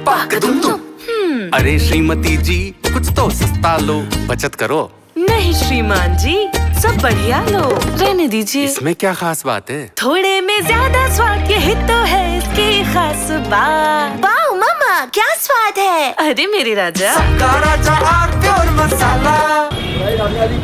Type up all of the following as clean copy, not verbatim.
अरे श्रीमती जी कुछ तो सस्ता लो, बचत करो। नहीं श्रीमान जी, सब बढ़िया लो, रहने दीजिए। इसमें क्या खास बात है? थोड़े में ज्यादा स्वाद, यही तो है इसकी खास बात। वाह मामा, क्या स्वाद है। अरे मेरे राजा, सबका राजा आरती और मसाला।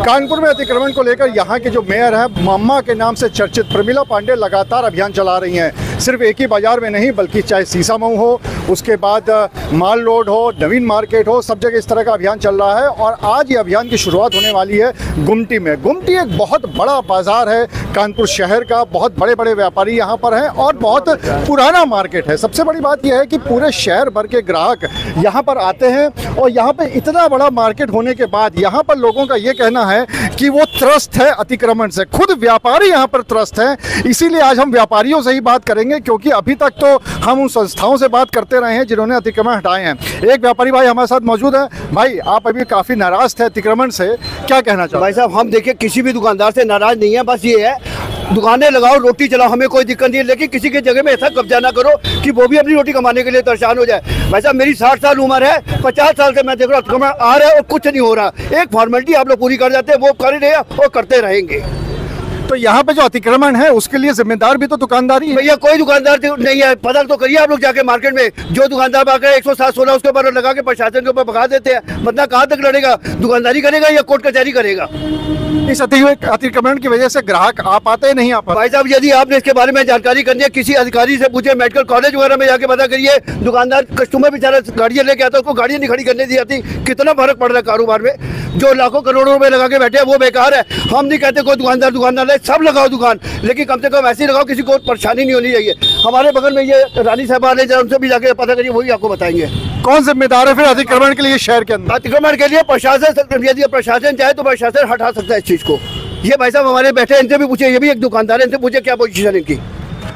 कानपुर में अतिक्रमण को लेकर यहाँ के जो मेयर हैं, मम्मा के नाम से चर्चित प्रमिला पांडे लगातार अभियान चला रही हैं। सिर्फ एक ही बाजार में नहीं, बल्कि चाहे सीसा मऊ हो, उसके बाद माल रोड हो, नवीन मार्केट हो, सब जगह इस तरह का अभियान चल रहा है। और आज ये अभियान की शुरुआत होने वाली है गुमटी में। गुमटी एक बहुत बड़ा बाजार है कानपुर शहर का, बहुत बड़े बड़े व्यापारी यहाँ पर हैं और बहुत पुराना मार्केट है। सबसे बड़ी बात यह है कि पूरे शहर भर के ग्राहक यहाँ पर आते हैं और यहाँ पे इतना बड़ा मार्केट होने के बाद यहाँ पर लोगों का ये कहना है कि वो त्रस्त है अतिक्रमण से। खुद व्यापारी यहाँ पर त्रस्त हैं। इसीलिए आज हम व्यापारियों से ही बात करेंगे, क्योंकि अभी तक तो हम उन संस्थाओं से बात करते रहे हैं जिन्होंने अतिक्रमण हटाए हैं। एक व्यापारी भाई हमारे साथ मौजूद है। भाई, आप अभी काफ़ी नाराज थे अतिक्रमण से, क्या कहना चाहते? भाई साहब, हम देखिए किसी भी दुकानदार से नाराज नहीं है। बस ये है, दुकानें लगाओ, रोटी चलाओ, हमें कोई दिक्कत नहीं है, लेकिन किसी के जगह में ऐसा कब्जा ना करो कि वो भी अपनी रोटी कमाने के लिए परेशान हो जाए। भाई साहब, मेरी 60 साल उम्र है, 50 साल से मैं देख रहा हूँ अतिक्रमण आ रहा है और कुछ नहीं हो रहा। एक फॉर्मेलिटी आप लोग पूरी कर जाते हैं, वो कर रहे हैं और करते रहेंगे। तो यहाँ पे जो अतिक्रमण है उसके लिए जिम्मेदार भी तो दुकानदार ही है। भैया कोई दुकानदार नहीं है, पता तो करिए आप लोग जाके मार्केट में। जो दुकानदार आकर 107-16 उसके ऊपर लगा के प्रशासन के ऊपर भगा देते हैं, मतलब कहाँ तक लड़ेगा? दुकानदारी करेगा या कोर्ट कचहरी करेगा? इस अतिक्रमण की वजह से ग्राहक आ पाते ही नहीं आ पाते। भाई साहब, यदि आपने इसके बारे में जानकारी करनी है, किसी अधिकारी से पूछे, मेडिकल कॉलेज वगैरह में जाके पता करिए। दुकानदार कस्टमर बेचारा गाड़ियाँ लेके आता है, उसको गाड़ियाँ नहीं खड़ी करने दी जाती। कितना फर्क पड़ रहा है कारोबार में। जो लाखों करोड़ों रुपए लगा के बैठे हैं वो बेकार है। हम नहीं कहते कोई दुकानदार ले, सब लगाओ दुकान, लेकिन कम से कम ऐसे लगाओ किसी को परेशानी नहीं होनी चाहिए। हमारे बगल में ये रानी साहब ने, उनसे भी जाके पता करिए, वही आपको बताएंगे कौन जिम्मेदार है फिर अतिक्रमण के लिए शहर के अंदर। अतिक्रमण के लिए प्रशासन, यदि प्रशासन चाहे तो प्रशासन हटा सकता है इस चीज को। ये भाई साहब हमारे बैठे, इनसे भी पूछे, ये भी एक दुकानदार है, इनसे पूछे क्या पोजीशन इनकी।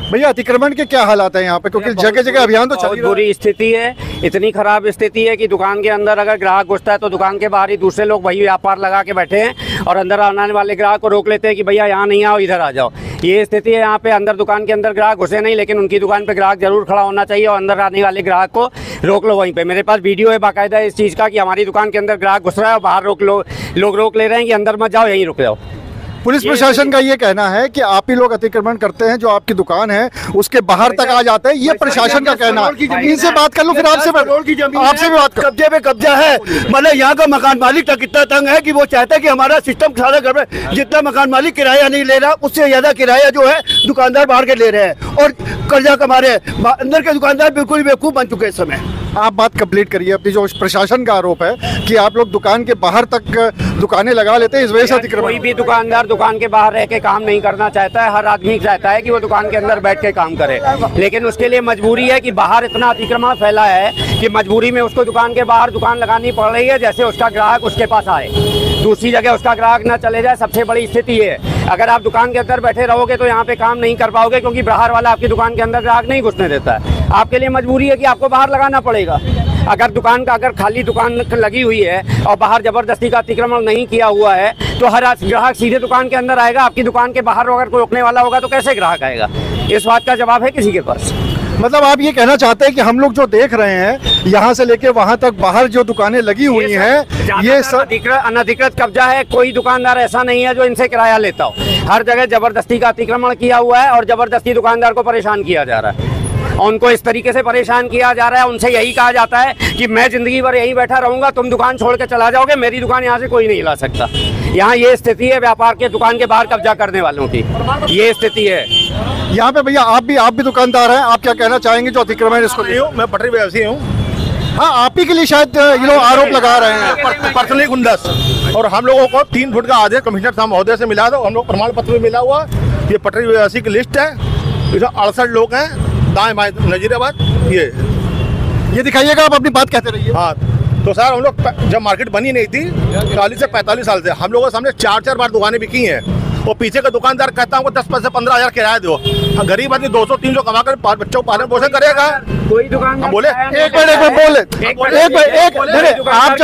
भैया, अतिक्रमण के क्या हालात है यहाँ पे, क्योंकि जगह जगह अभियान तो चल रहा है। बुरी स्थिति है, इतनी खराब स्थिति है कि दुकान के अंदर अगर ग्राहक घुसता है तो दुकान के बाहर ही दूसरे लोग वही व्यापार लगा के बैठे हैं और अंदर आने वाले ग्राहक को रोक लेते हैं कि भैया यहाँ नहीं आओ, इधर आ जाओ। ये स्थिति है यहाँ पे। अंदर दुकान के अंदर ग्राहक घुसे नहीं, लेकिन उनकी दुकान पे ग्राहक जरूर खड़ा होना चाहिए और अंदर आने वाले ग्राहक को रोक लो वहीं पे। मेरे पास वीडियो है बाकायदा इस चीज़ का कि हमारी दुकान के अंदर ग्राहक घुस रहा है और बाहर लोग रोक ले रहे हैं कि अंदर मत जाओ, यहीं रुक जाओ। पुलिस प्रशासन का ये कहना है कि आप ही लोग अतिक्रमण करते हैं, जो आपकी दुकान है उसके बाहर तक आ जाते हैं, ये प्रशासन का कहना है। इनसे बात कर लो, फिर आपसे भी बात कर। कब्जे पे कब्जा है, मतलब यहाँ का मकान मालिक तक इतना तंग है कि वो चाहता है कि हमारा सिस्टम सारा घर में, जितना मकान मालिक किराया नहीं ले रहा उससे ज्यादा किराया जो है दुकानदार बाहर के ले रहे हैं और कर्जा कमा रहे हैं। अंदर के दुकानदार बिल्कुल बेवकूफ बन चुके हैं इस समय। आप बात कंप्लीट करिए अपनी। जो प्रशासन का आरोप है कि आप लोग दुकान के बाहर तक दुकानें लगा लेते हैं, इस वजह से अतिक्रमण। कोई भी दुकानदार दुकान के बाहर रह के काम नहीं करना चाहता है। हर आदमी चाहता है कि वो दुकान के अंदर बैठ के काम करे, लेकिन उसके लिए मजबूरी है कि बाहर इतना अतिक्रमण फैला है कि मजबूरी में उसको दुकान के बाहर दुकान लगानी पड़ रही है, जैसे उसका ग्राहक उसके पास आए, दूसरी जगह उसका ग्राहक ना चले जाए। सबसे बड़ी स्थिति है, अगर आप दुकान के अंदर बैठे रहोगे तो यहाँ पे काम नहीं कर पाओगे, क्योंकि बाहर वाला आपकी दुकान के अंदर ग्राहक नहीं घुसने देता है। आपके लिए मजबूरी है कि आपको बाहर लगाना पड़ेगा। अगर खाली दुकान लगी हुई है और बाहर जबरदस्ती का अतिक्रमण नहीं किया हुआ है तो हर ग्राहक सीधे दुकान के अंदर आएगा। आपकी दुकान के बाहर अगर कोई रोकने वाला होगा तो कैसे ग्राहक आएगा? इस बात का जवाब है किसी के पास? मतलब आप ये कहना चाहते हैं कि हम लोग जो देख रहे हैं यहाँ से लेके वहाँ तक बाहर जो दुकानें लगी हुई हैं, ये सब अनधिकृत कब्जा है। कोई दुकानदार ऐसा नहीं है जो इनसे किराया लेता हो। हर जगह जबरदस्ती का अतिक्रमण किया हुआ है और जबरदस्ती दुकानदार को परेशान किया जा रहा है। उनको इस तरीके से परेशान किया जा रहा है, उनसे यही कहा जाता है कि मैं जिंदगी भर यहीं बैठा रहूंगा, तुम दुकान छोड़ के चला जाओगे, मेरी दुकान यहाँ से कोई नहीं हिला सकता। यहाँ ये स्थिति है व्यापार के, दुकान के बाहर कब्जा करने वालों की ये स्थिति है यहाँ पे। भैया, आप भी दुकानदार हैं, आप क्या कहना चाहेंगे जो अतिक्रमण इसको? मैं पटरी व्यवसायी हूँ। हाँ, आप ही के लिए शायद ये लोग आरोप लगा रहे हैं। पर्सनली गुंडस, और हम लोगों को 3 फुट का आदेश कमिश्नर साहब महोदय से मिला, तो हम लोग प्रमाण पत्र में मिला हुआ। ये पटरी व्यवसायी की लिस्ट है, इसमें 68 लोग हैं, दाएं बाएं नजीराबाद। ये दिखाइएगा, आप अपनी बात कहते रहिए। हाँ, तो सर हम लोग जब मार्केट बनी नहीं थी 40 से 45 साल से हम लोगों के सामने 4 बार दुकानें बिकी हैं। और पीछे का दुकानदार कहता हूँ 10 से 15 हज़ार किराया दो। गरीब आदमी 200-300 कमा कर बच्चों को पालन पोषण करेगा। कोई दुकान बोले एक मिनट बोले, आप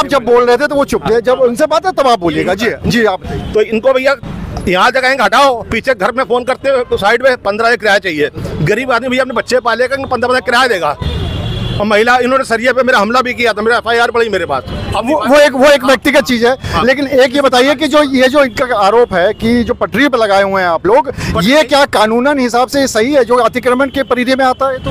जब बोल रहे थे तो वो चुप थे, जब उनसे बात है तब आप बोलिएगा। जी आप। तो इनको भैया यहाँ से कहेंगे हटाओ, पीछे घर में फोन करते हो तो साइड में 15 किराया चाहिए। गरीब आदमी भैया अपने बच्चे पालेगा 15 किराया देगा। और महिला, इन्होंने सरिया पे मेरा हमला भी किया था, मेरा FIR पड़ी मेरे पास। अब वो एक व्यक्तिगत चीज है। हाँ। लेकिन एक ये बताइए कि जो इनका आरोप है कि जो पटरी पे लगाए हुए हैं आप लोग, ये क्या कानूनन हिसाब से सही है? जो अतिक्रमण के परिधि में आता है? तो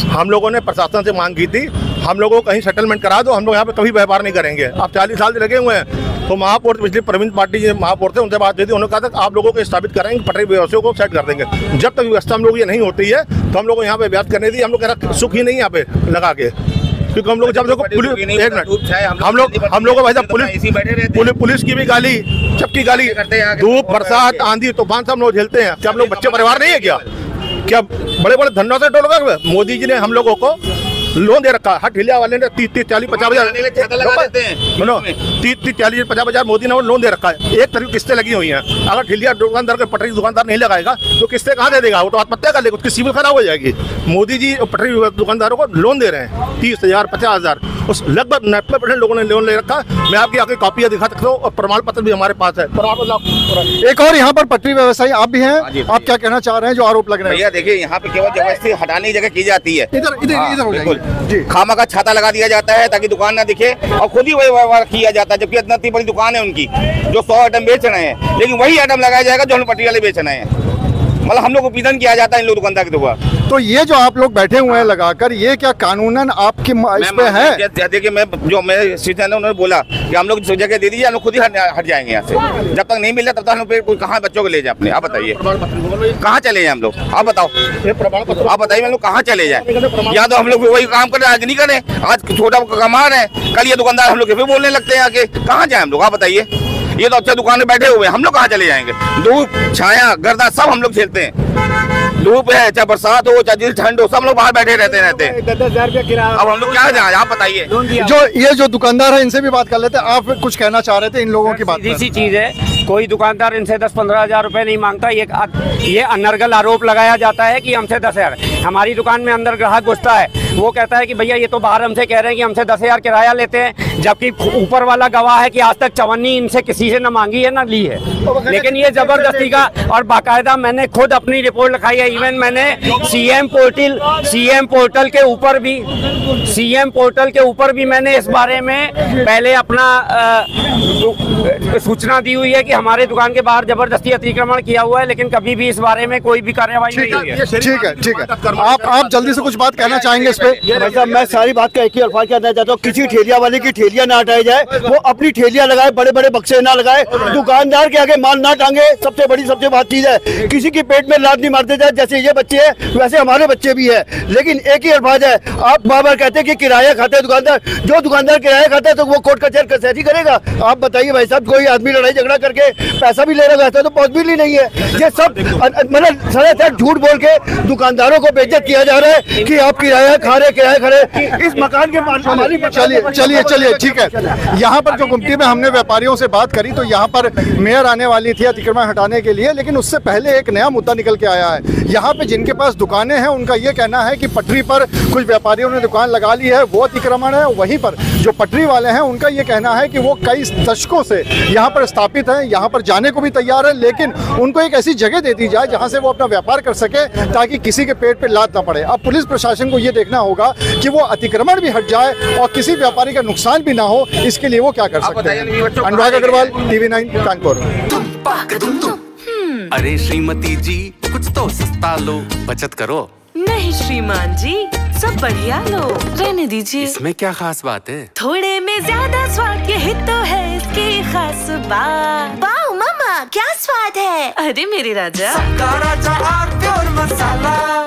हम लोगों ने प्रशासन से मांग की थी, हम लोगों को कहीं सेटलमेंट करा दो, हम लोग यहाँ पे कभी व्यापार नहीं करेंगे। अब 40 साल से लगे हुए हैं। तो महापौर पिछली प्रवीण पार्टी जो महापौर थे, उनसे बात हुई थी, उन्होंने कहा था आप लोगों को स्थापित कराएंगे, पटरी व्यवस्था को सेट कर देंगे। जब तक व्यवस्था हम लोग ये नहीं होती है तो हम लोग को यहाँ पे अभ्यास करने दी। हम लोग कह रहा सुख ही नहीं यहाँ पे लगा के, क्योंकि हम लोग जब देखो हम लोग को भाई साहब पुलिस की भी गाली, सबकी गाली, धूप बरसात आंधी तूफान सब लोग झेलते हैं। क्या हम लोग बच्चे परिवार नहीं है क्या बड़े बड़े धंधों से टोल गए? मोदी जी ने हम लोगों को लोन दे रखा है। हर ठेलिया वाले ने 30, 40, 50 हजार 30, 40, 50 हजार मोदी ने लोन दे रखा है। एक तरफ किस्तें लगी हुई हैं। अगर ठेलिया दुकानदार के पटरी दुकानदार नहीं लगाएगा तो किस्तें कहाँ दे देगा? वो तो आत्महत्या कर लेगा, उसकी सिविल खराब हो जाएगी। मोदी जी पटरी दुकानदारों को लोन दे रहे हैं 30 हजार 50 हजार। उस लगभग 90% लोगों ने लोन ले रखा। मैं आपकी आगे कॉपियाँ दिखा सकता हूँ और प्रमाण पत्र भी हमारे पास है। एक और यहाँ पर पटरी व्यवसायी आप भी हैं, आप क्या कहना चाह रहे हैं जो आरोप लग रहे हैं? भैया देखिए, यहाँ पे केवल जबरदस्ती हटाने की जगह की जाती है। इधर हो जाइए जी। खामा का छाता लगा दिया जाता है ताकि दुकान ना दिखे, और खुद ही वही व्यवहार किया जाता है। जबकि इतनी बड़ी दुकान है उनकी, जो 100 आइटम बेच रहे हैं, लेकिन वही आइटम लगाया जाएगा जो हम पटरी वाले बेच रहे हैं। मतलब हम लोग को पीड़न किया जाता है इन लोग दुकानदार के द्वारा। तो ये जो आप लोग बैठे हुए हैं लगाकर, ये क्या कानूनन आपकी इस पे है? देखिए, मेरे शिक्षा ने उन्होंने बोला कि हम लोग जगह दे दीजिए, हम लोग खुद ही हट जाएंगे यहाँ से। जब तक नहीं मिल रहा तब तक हम लोग कहाँ बच्चों को ले जाए अपने? आप बताइए कहाँ चले जाए हम लोग? आप बताओ, आप बताइए हम लोग कहाँ चले जाए? या तो हम लोग वही काम करें, आज नहीं करें, आज छोटा कमा रहे हैं, कल ये दुकानदार हम लोग फिर बोलने लगते हैं आके। कहाँ जाए हम लोग? आप बताइए। ये तो अच्छा दुकान में बैठे हुए हैं, हम लोग कहाँ चले जाएंगे? धूप छाया गर्दा सब हम लोग झेलते हैं। धूप है, चाहे बरसात हो, चाहे ठंड हो, सब लोग बाहर बैठे रहते हैं। 10,000 रुपया किराया। अब हम लोग क्या जाए? आप बताइए। जो दुकानदार है इनसे भी बात कर लेते हैं। आप कुछ कहना चाह रहे थे इन लोगों की बात? सीधी चीज है, कोई दुकानदार इनसे 10-15 हजार रुपए नहीं मांगता। ये अनर्गल आरोप लगाया जाता है कि हमसे 10,000। हमारी दुकान में अंदर ग्राहक घुसता है, वो कहता है कि भैया ये तो बाहर हमसे कह रहे हैं कि हमसे 10,000 किराया लेते हैं, जबकि ऊपर वाला गवाह है कि आज तक चवन्नी इनसे किसी से न मांगी है न ली है। लेकिन ये जबरदस्ती का, और बाकायदा मैंने खुद अपनी रिपोर्ट लिखाई है। इवन मैंने सीएम पोर्टल के ऊपर भी मैंने इस बारे में पहले अपना सूचना दी हुई है कि हमारे दुकान के बाहर जबरदस्ती अतिक्रमण किया हुआ है, लेकिन कभी भी इस बारे में कोई भी कार्रवाई नहीं हुई है। ठीक है। आप जल्दी से कुछ बात कहना चाहेंगे इस पे? मैं सारी बात का एक ही अल्फाज कहना चाहता हूँ, किसी ठेलिया वाले की ठेलिया ना हटाई जाए, वो अपनी ठेलिया लगाए, बड़े बड़े बक्से ना लगाए, दुकानदार के आगे माल ना टांगे। सबसे बात चीज है, किसी के पेट में लात नहीं मारते जाए। जैसे ये बच्चे हैं वैसे हमारे बच्चे भी है। लेकिन एक ही अल्फाज है, आप बार-बार कहते हैं कि किराया खाते हैं दुकानदार। जो दुकानदार किराया खाता है तो वो कोर्ट कचहरी कैसे करेगा? आप बताइए भाई साहब, कोई आदमी लड़ाई झगड़ा करके पैसा भी ले रहा है तो पॉसिबल ही नहीं है। ये सब मतलब सर झूठ बोल के दुकानदारों को बेइज्जत किया जा रहा है कि आप किराया खा रहे। इस मकान के चलिए ठीक है। यहाँ पर जो गुमटी में हमने व्यापारियों से बात करी तो यहाँ पर मेयर आने वाली थी अतिक्रमण हटाने के लिए, लेकिन उससे पहले एक नया मुद्दा निकल के आया है। यहाँ पे जिनके पास दुकानें हैं उनका ये कहना है कि पटरी पर कुछ व्यापारियों ने दुकान लगा ली है, वो अतिक्रमण है। वहीं पर जो पटरी वाले हैं उनका ये कहना है कि वो कई दशकों से यहाँ पर स्थापित हैं, यहाँ पर जाने को भी तैयार है, लेकिन उनको एक ऐसी जगह दे दी जाए जहाँ से वो अपना व्यापार कर सके ताकि किसी के पेट पे लात ना पड़े। अब पुलिस प्रशासन को ये देखना होगा कि वो अतिक्रमण भी हट जाए और किसी व्यापारी का नुकसान भी ना हो। इसके लिए वो क्या कर सकते हैं? अनुराग अग्रवाल, TV9 कानपुर। अरे श्रीमती जी, कुछ तो सस्ता लो, बचत करो। नहीं श्रीमान जी, सब बढ़िया लो, रहने दीजिए। इसमें क्या खास बात है? थोड़े में ज्यादा स्वाद, यही तो है इसकी खास बात। वाओ मम्मा, क्या स्वाद है? अरे मेरे राजा, राजा और प्योर मसाला।